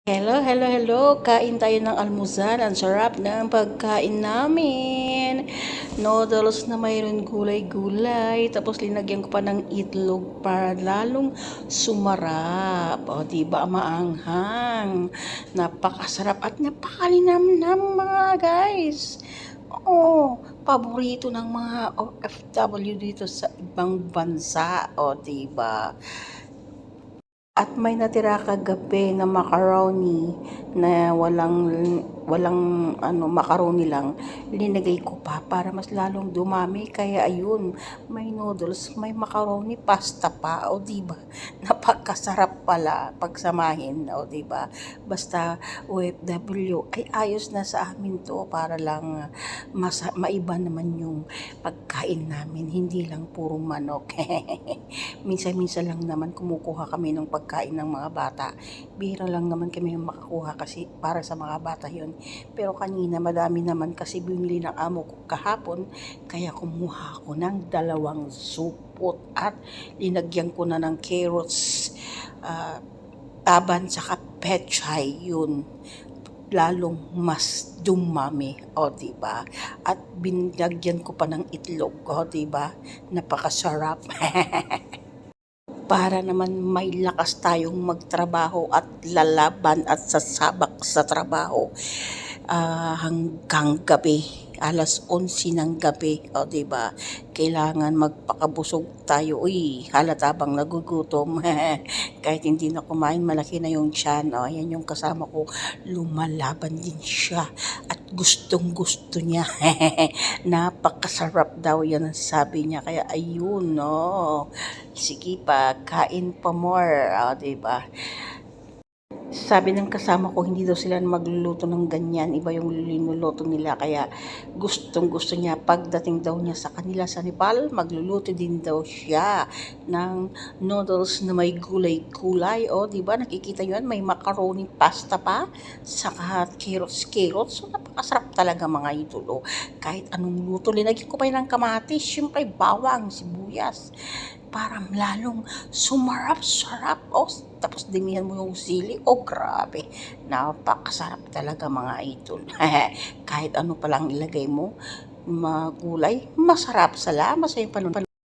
Hello, hello, hello. Kain tayo ng almusal. Ang sarap ng pagkain namin. Noodles na mayroon gulay-gulay. Tapos linagyan ko pa ng itlog para lalong sumarap. O, diba, maanghang. Napakasarap at napakalinamnam mga guys. Oo, paborito ng mga OFW dito sa ibang bansa. O, diba? At may natira kagabi na macaroni na walang macaroni lang, linagay ko pa para mas lalong dumami. Kaya ayun, may noodles, may macaroni, pasta pa, o di ba? Napakasarap pala pagsamahin, o di ba? Basta OFW ay ayos na sa amin to para lang maiba naman yung pagkain namin, hindi lang puro manok. Minsan-minsan lang naman kumukuha kami ng pagkain ng mga bata. Bihira lang naman kami makakuha kasi para sa mga bata yun. Pero kanina madami naman kasi binili ng amo ko kahapon, kaya kumuha ako ng 2 supot at linagyan ko na ng carrots, taban saka pechay yun, lalong mas dumami, o diba? At binagyan ko pa ng itlog, o diba? Napakasarap. Para naman may lakas tayong magtrabaho at lalaban at sasabak sa trabaho hanggang gabi, 11:00 ng gabi, o 'di ba? Kailangan magpakabusog tayo. Uy, halata bang nagugutom. Kahit hindi na kumain, malaki na yung tiyan. O, ayan yung kasama ko, lumalaban din siya at gustong-gusto niya. Napakasarap daw yan ang sabi niya. Kaya ayun, no. Sige pa, kain pa more, o 'di ba? Sabi ng kasama ko, hindi daw sila magluluto ng ganyan. Iba yung linuluto nila. Kaya gustong gusto niya. Pagdating daw niya sa kanila sa Nepal, magluluto din daw siya ng noodles na may gulay-gulay. O, di ba? Nakikita nyo yan, may macaroni pasta pa. Saka carrots. So, napakasarap talaga mga idolo. Kahit anong luto, linagyan ko pa yun ng kamatis. Siyempre, bawang, sibuyas, para lalong sumarap-sarap. O, tapos dimihan mo yung sili. O, grabe. Napakasarap talaga mga idol. Kahit ano palang ilagay mo, magulay, masarap. Salamat sa iyong panunod.